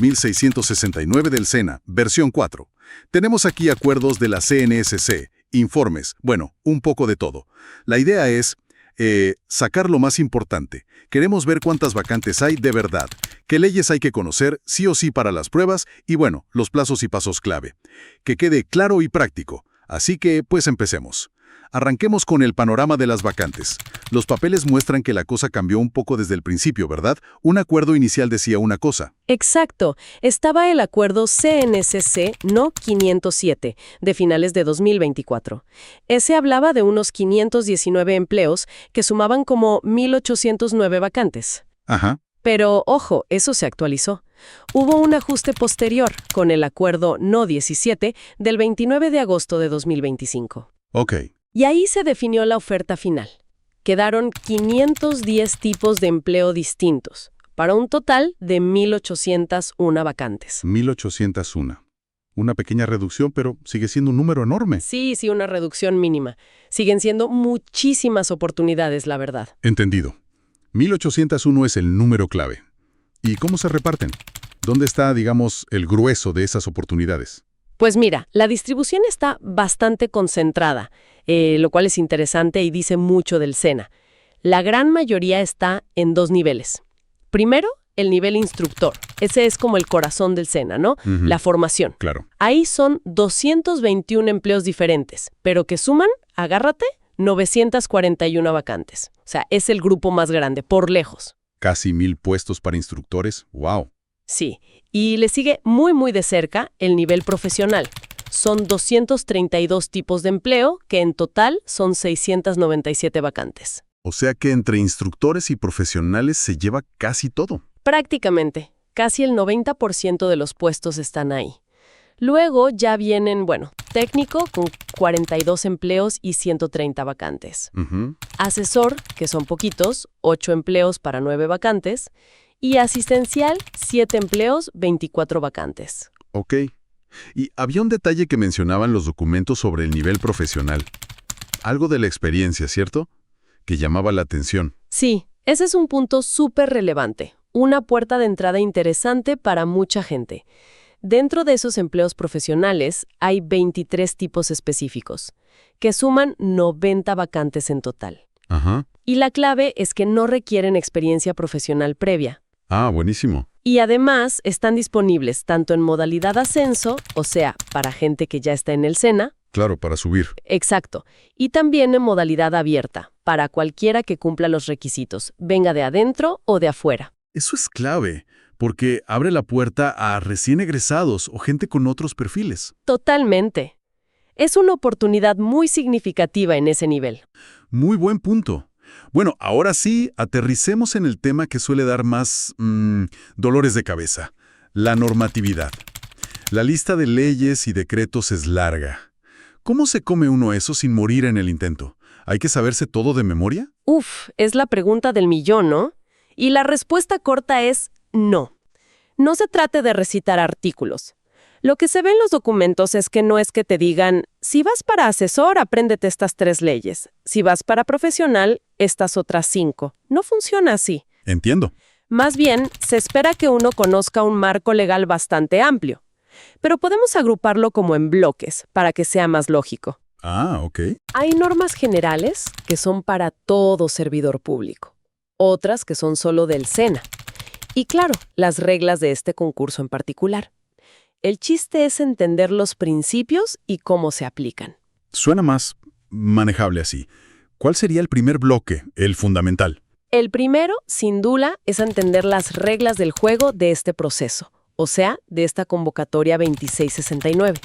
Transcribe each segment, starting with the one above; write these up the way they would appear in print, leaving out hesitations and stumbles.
2669 del SENA, versión 4. Tenemos aquí acuerdos de la CNSC, informes, bueno, un poco de todo. La idea es sacar lo más importante. Queremos ver cuántas vacantes hay de verdad, qué leyes hay que conocer sí o sí para las pruebas y, bueno, los plazos y pasos clave. Que quede claro y práctico. Así que, pues empecemos. Arranquemos con el panorama de las vacantes. Los papeles muestran que la cosa cambió un poco desde el principio, ¿verdad? Un acuerdo inicial decía una cosa. Exacto. Estaba el acuerdo CNSC No. 507, de finales de 2024. Ese hablaba de unos 519 empleos que sumaban como 1.809 vacantes. Ajá. Pero, ojo, eso se actualizó. Hubo un ajuste posterior con el acuerdo No. 17 del 29 de agosto de 2025. Ok. Y ahí se definió la oferta final. Quedaron 510 tipos de empleo distintos, para un total de 1.801 vacantes. 1.801. Una pequeña reducción, pero sigue siendo un número enorme. Sí, una reducción mínima. Siguen siendo muchísimas oportunidades, la verdad. Entendido. 1.801 es el número clave. ¿Y cómo se reparten? ¿Dónde está, digamos, el grueso de esas oportunidades? Pues mira, la distribución está bastante concentrada, lo cual es interesante y dice mucho del SENA. La gran mayoría está en dos niveles. Primero, el nivel instructor. Ese es como el corazón del SENA, ¿no? La formación. Claro. Ahí son 221 empleos diferentes, pero que suman, agárrate, 941 vacantes. O sea, es el grupo más grande, por lejos. Casi 1.000 puestos para instructores. ¡Wow! Sí, y le sigue muy de cerca el nivel profesional. Son 232 tipos de empleo, que en total son 697 vacantes. O sea que entre instructores y profesionales se lleva casi todo. Prácticamente, casi el 90% de los puestos están ahí. Luego ya vienen, técnico con 42 empleos y 130 vacantes. Asesor, que son poquitos, 8 empleos para 9 vacantes. Y asistencial, 7 empleos, 24 vacantes. Ok. Y había un detalle que mencionaban los documentos sobre el nivel profesional. Algo de la experiencia, ¿cierto? Que llamaba la atención. Sí, ese es un punto súper relevante. Una puerta de entrada interesante para mucha gente. Dentro de esos empleos profesionales hay 23 tipos específicos, que suman 90 vacantes en total. Ajá. Y la clave es que no requieren experiencia profesional previa. Ah, buenísimo. Y además están disponibles tanto en modalidad ascenso, o sea, para gente que ya está en el SENA. Claro, para subir. Exacto. Y también en modalidad abierta, para cualquiera que cumpla los requisitos, venga de adentro o de afuera. Eso es clave, porque abre la puerta a recién egresados o gente con otros perfiles. Totalmente. Es una oportunidad muy significativa en ese nivel. Muy buen punto. Bueno, ahora sí, aterricemos en el tema que suele dar más dolores de cabeza, la normatividad. La lista de leyes y decretos es larga. ¿Cómo se come uno eso sin morir en el intento? ¿Hay que saberse todo de memoria? Es la pregunta del millón, ¿no? Y la respuesta corta es no. No se trate de recitar artículos. Lo que se ve en los documentos es que no es que te digan, si vas para asesor, apréndete estas 3 leyes. Si vas para profesional, estas otras 5. No funciona así. Entiendo. Más bien, se espera que uno conozca un marco legal bastante amplio. Pero podemos agruparlo como en bloques, para que sea más lógico. Ah, ok. Hay normas generales que son para todo servidor público. Otras que son solo del SENA. Y claro, las reglas de este concurso en particular. El chiste es entender los principios y cómo se aplican. Suena más manejable así. ¿Cuál sería el primer bloque, el fundamental? El primero, sin duda, es entender las reglas del juego de este proceso, o sea, de esta convocatoria 2669.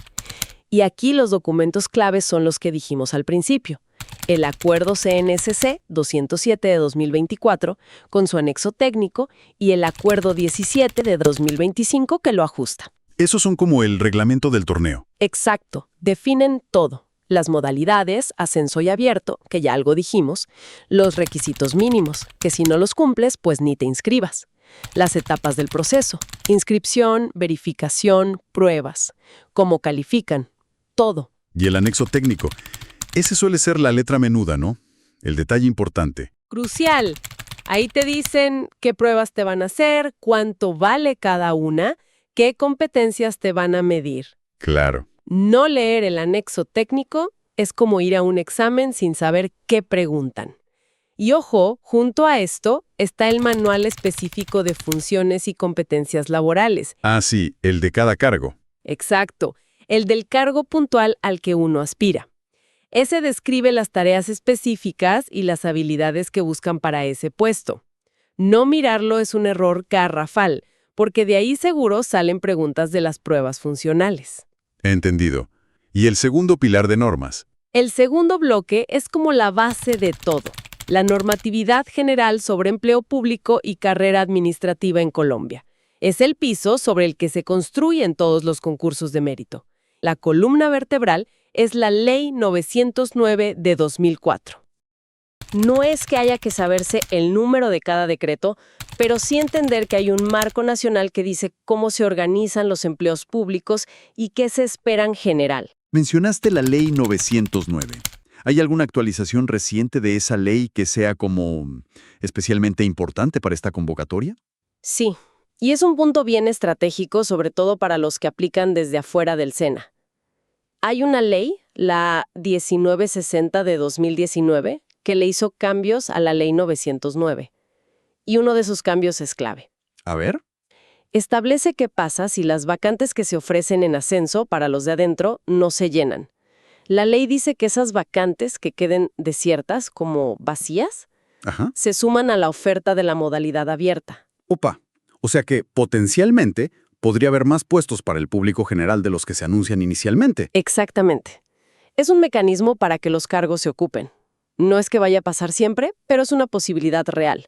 Y aquí los documentos claves son los que dijimos al principio. El Acuerdo CNSC 207 de 2024, con su anexo técnico, y el Acuerdo 17 de 2025 que lo ajusta. Esos son como el reglamento del torneo. Exacto, definen todo. Las modalidades, ascenso y abierto, que ya algo dijimos, los requisitos mínimos, que si no los cumples, pues ni te inscribas. Las etapas del proceso, inscripción, verificación, pruebas, cómo califican, todo. Y el anexo técnico. Ese suele ser la letra menuda, ¿no? El detalle importante. Crucial. Ahí te dicen qué pruebas te van a hacer, cuánto vale cada una, ¿Qué competencias te van a medir? Claro. No leer el anexo técnico es como ir a un examen sin saber qué preguntan. Y ojo, junto a esto está el manual específico de funciones y competencias laborales. Ah, sí, el de cada cargo. Exacto, el del cargo puntual al que uno aspira. Ese describe las tareas específicas y las habilidades que buscan para ese puesto. No mirarlo es un error garrafal, porque de ahí seguro salen preguntas de las pruebas funcionales. Entendido. ¿Y el segundo pilar de normas? El segundo bloque es como la base de todo, la normatividad general sobre empleo público y carrera administrativa en Colombia. Es el piso sobre el que se construyen todos los concursos de mérito. La columna vertebral es la Ley 909 de 2004. No es que haya que saberse el número de cada decreto, pero sí entender que hay un marco nacional que dice cómo se organizan los empleos públicos y qué se espera en general. Mencionaste la Ley 909. ¿Hay alguna actualización reciente de esa ley que sea como especialmente importante para esta convocatoria? Sí, y es un punto bien estratégico, sobre todo para los que aplican desde afuera del SENA. Hay una ley, la 1960 de 2019, que le hizo cambios a la Ley 909. Y uno de esos cambios es clave. A ver. Establece qué pasa si las vacantes que se ofrecen en ascenso para los de adentro no se llenan. La ley dice que esas vacantes que queden desiertas, como vacías, Ajá. se suman a la oferta de la modalidad abierta. Opa. O sea que potencialmente podría haber más puestos para el público general de los que se anuncian inicialmente. Exactamente. Es un mecanismo para que los cargos se ocupen. No es que vaya a pasar siempre, pero es una posibilidad real.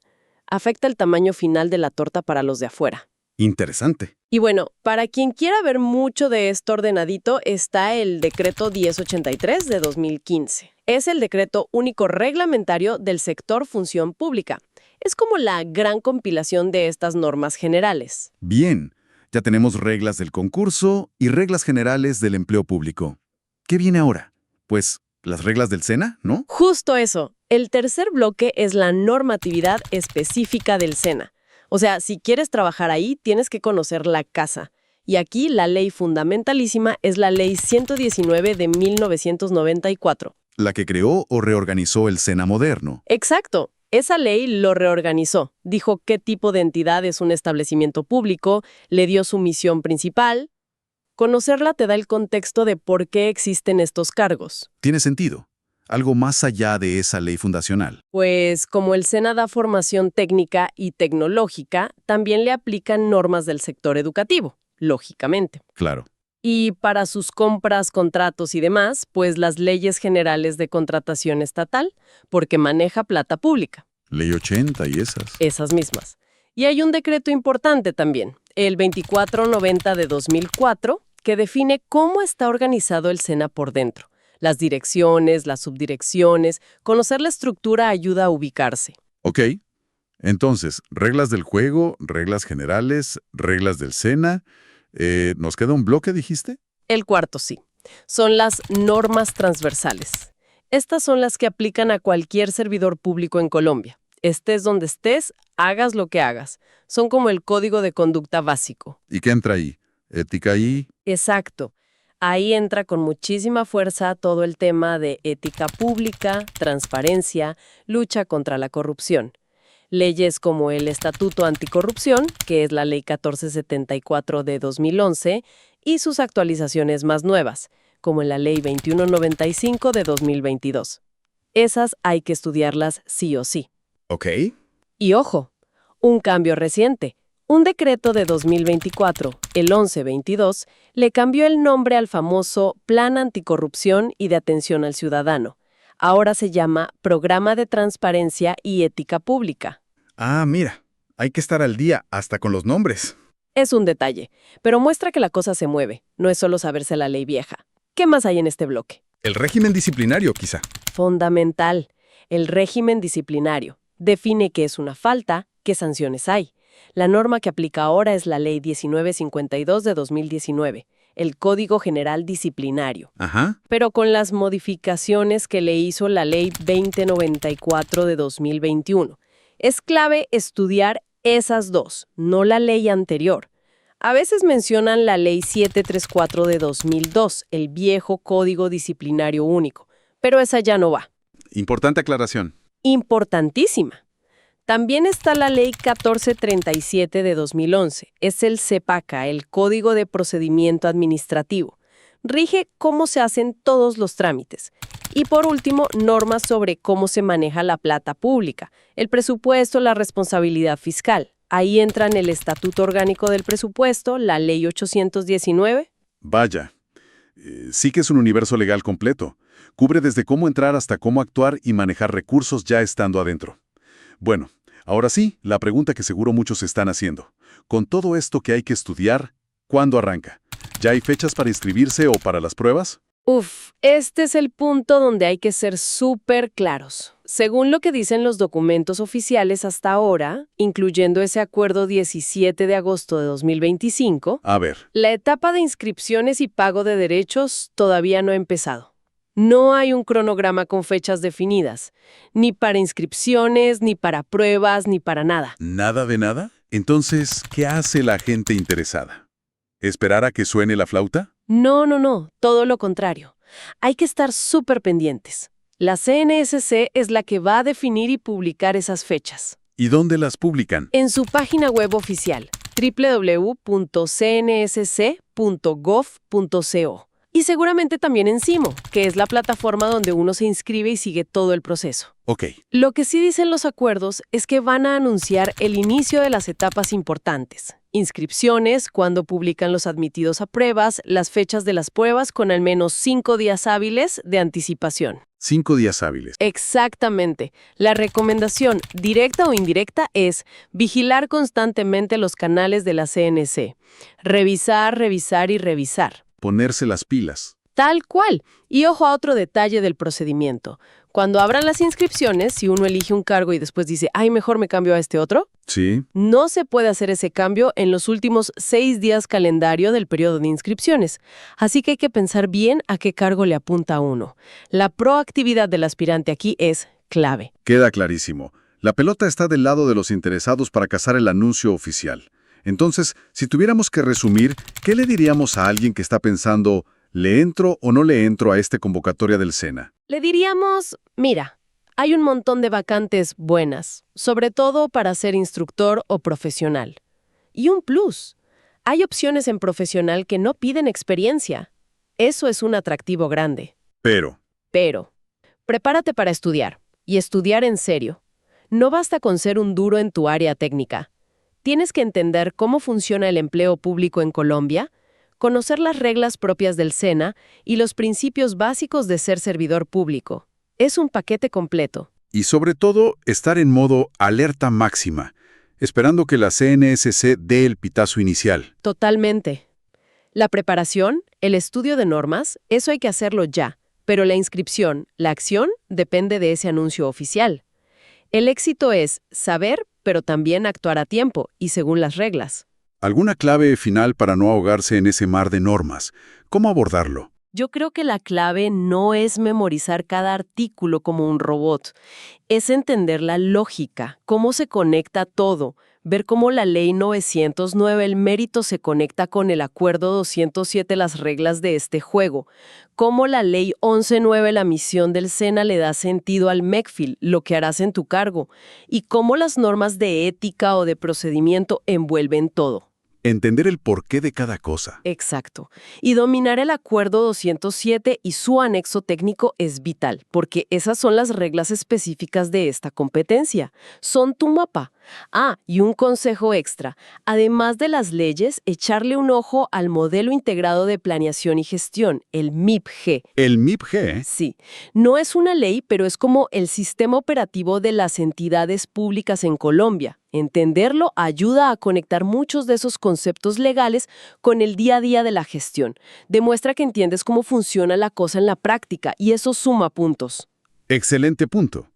Afecta el tamaño final de la torta para los de afuera. Interesante. Y bueno, para quien quiera ver mucho de esto ordenadito, está el Decreto 1083 de 2015. Es el decreto único reglamentario del sector función pública. Es como la gran compilación de estas normas generales. Bien. Ya tenemos reglas del concurso y reglas generales del empleo público. ¿Qué viene ahora? Pues las reglas del SENA, ¿no? Justo eso. El tercer bloque es la normatividad específica del SENA. O sea, si quieres trabajar ahí, tienes que conocer la casa. Y aquí la ley fundamentalísima es la Ley 119 de 1994. La que creó o reorganizó el SENA moderno. Exacto. Esa ley lo reorganizó. Dijo qué tipo de entidad es un establecimiento público, le dio su misión principal. Conocerla te da el contexto de por qué existen estos cargos. Tiene sentido. Algo más allá de esa ley fundacional. Pues como el SENA da formación técnica y tecnológica, también le aplican normas del sector educativo, lógicamente. Claro. Y para sus compras, contratos y demás, pues las leyes generales de contratación estatal, porque maneja plata pública. Ley 80 y esas. Esas mismas. Y hay un decreto importante también, el 2490 de 2004, que define cómo está organizado el SENA por dentro. Las direcciones, las subdirecciones, conocer la estructura ayuda a ubicarse. Ok. Entonces, reglas del juego, reglas generales, reglas del SENA. ¿Nos queda un bloque, dijiste? El cuarto sí. Son las normas transversales. Estas son las que aplican a cualquier servidor público en Colombia. Estés donde estés, hagas lo que hagas. Son como el código de conducta básico. ¿Y qué entra ahí? ¿Ética y...? Exacto. Ahí entra con muchísima fuerza todo el tema de ética pública, transparencia, lucha contra la corrupción. Leyes como el Estatuto Anticorrupción, que es la Ley 1474 de 2011, y sus actualizaciones más nuevas, como la Ley 2195 de 2022. Esas hay que estudiarlas sí o sí. Ok. Y ojo, un cambio reciente. Un decreto de 2024, el 1122, le cambió el nombre al famoso Plan Anticorrupción y de Atención al Ciudadano. Ahora se llama Programa de Transparencia y Ética Pública. Ah, mira. Hay que estar al día hasta con los nombres. Es un detalle, pero muestra que la cosa se mueve. No es solo saberse la ley vieja. ¿Qué más hay en este bloque? El régimen disciplinario, quizá. Fundamental. El régimen disciplinario. Define qué es una falta, qué sanciones hay. La norma que aplica ahora es la Ley 1952 de 2019, el Código General Disciplinario. Ajá. Pero con las modificaciones que le hizo la Ley 2094 de 2021. Es clave estudiar esas dos, no la ley anterior. A veces mencionan la Ley 734 de 2002, el viejo Código Disciplinario Único, pero esa ya no va. Importante aclaración. Importantísima. También está la Ley 1437 de 2011. Es el CEPACA, el Código de Procedimiento Administrativo. Rige cómo se hacen todos los trámites. Y por último, normas sobre cómo se maneja la plata pública, el presupuesto, la responsabilidad fiscal. Ahí entran el Estatuto Orgánico del Presupuesto, la Ley 819. Vaya. Sí que es un universo legal completo. Cubre desde cómo entrar hasta cómo actuar y manejar recursos ya estando adentro. Bueno, ahora sí, la pregunta que seguro muchos están haciendo. Con todo esto que hay que estudiar, ¿cuándo arranca? ¿Ya hay fechas para inscribirse o para las pruebas? Este es el punto donde hay que ser súper claros. Según lo que dicen los documentos oficiales hasta ahora, incluyendo ese acuerdo 17 de agosto de 2025, A ver, la etapa de inscripciones y pago de derechos todavía no ha empezado. No hay un cronograma con fechas definidas, ni para inscripciones, ni para pruebas, ni para nada. ¿nada de nada? Entonces, ¿qué hace la gente interesada? ¿Esperar a que suene la flauta? No, todo lo contrario. Hay que estar súper pendientes. La CNSC es la que va a definir y publicar esas fechas. ¿Y dónde las publican? En su página web oficial, www.cnsc.gov.co. Y seguramente también en Simo, que es la plataforma donde uno se inscribe y sigue todo el proceso. Ok. Lo que sí dicen los acuerdos es que van a anunciar el inicio de las etapas importantes. Inscripciones, cuando publican los admitidos a pruebas, las fechas de las pruebas con al menos 5 días hábiles de anticipación. 5 días hábiles. Exactamente. La recomendación, directa o indirecta, es vigilar constantemente los canales de la CNC. Revisar y revisar. Ponerse las pilas. Tal cual. Y ojo a otro detalle del procedimiento. Cuando abran las inscripciones, si uno elige un cargo y después dice, ay, mejor me cambio a este otro, Sí. no se puede hacer ese cambio en los últimos 6 días calendario del periodo de inscripciones. Así que hay que pensar bien a qué cargo le apunta a uno. La proactividad del aspirante aquí es clave. Queda clarísimo. La pelota está del lado de los interesados para cazar el anuncio oficial. Entonces, si tuviéramos que resumir, ¿qué le diríamos a alguien que está pensando, ¿le entro o no le entro a esta convocatoria del SENA? Le diríamos, mira, hay un montón de vacantes buenas, sobre todo para ser instructor o profesional. Y un plus, hay opciones en profesional que no piden experiencia. Eso es un atractivo grande. Pero, Prepárate para estudiar, y estudiar en serio. No basta con ser un duro en tu área técnica. Tienes que entender cómo funciona el empleo público en Colombia, conocer las reglas propias del SENA y los principios básicos de ser servidor público. Es un paquete completo. y sobre todo, estar en modo alerta máxima, esperando que la CNSC dé el pitazo inicial. Totalmente. La preparación, el estudio de normas, eso hay que hacerlo ya, pero la inscripción, la acción, depende de ese anuncio oficial. El éxito es saber, pero también actuar a tiempo y según las reglas. ¿Alguna clave final para no ahogarse en ese mar de normas? ¿Cómo abordarlo? Yo creo que la clave no es memorizar cada artículo como un robot, es entender la lógica, cómo se conecta todo, ver cómo la Ley 909, el mérito, se conecta con el Acuerdo 207, las reglas de este juego, cómo la Ley 1109, la misión del SENA, le da sentido al MECFIL, lo que harás en tu cargo, y cómo las normas de ética o de procedimiento envuelven todo. Entender el porqué de cada cosa. Exacto. Y dominar el Acuerdo 207 y su anexo técnico es vital, porque esas son las reglas específicas de esta competencia. Son tu mapa. Y un consejo extra. Además de las leyes, echarle un ojo al modelo integrado de planeación y gestión, el MIPG. El MIPG. Sí, no es una ley, pero es como el sistema operativo de las entidades públicas en Colombia. Entenderlo ayuda a conectar muchos de esos conceptos legales con el día a día de la gestión. Demuestra que entiendes cómo funciona la cosa en la práctica y eso suma puntos. Excelente punto.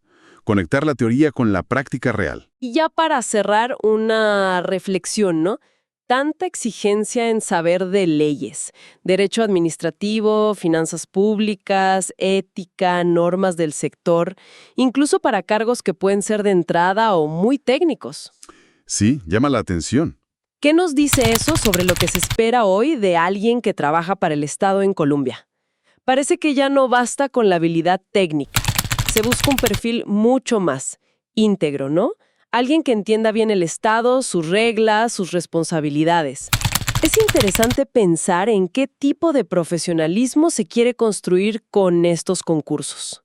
Conectar la teoría con la práctica real. Y ya para cerrar, una reflexión, ¿no? Tanta exigencia en saber de leyes, derecho administrativo, finanzas públicas, ética, normas del sector, incluso para cargos que pueden ser de entrada o muy técnicos. Sí, llama la atención. ¿Qué nos dice eso sobre lo que se espera hoy de alguien que trabaja para el Estado en Colombia? Parece que ya no basta con la habilidad técnica. Se busca un perfil mucho más íntegro, ¿no? Alguien que entienda bien el Estado, sus reglas, sus responsabilidades. Es interesante pensar en qué tipo de profesionalismo se quiere construir con estos concursos.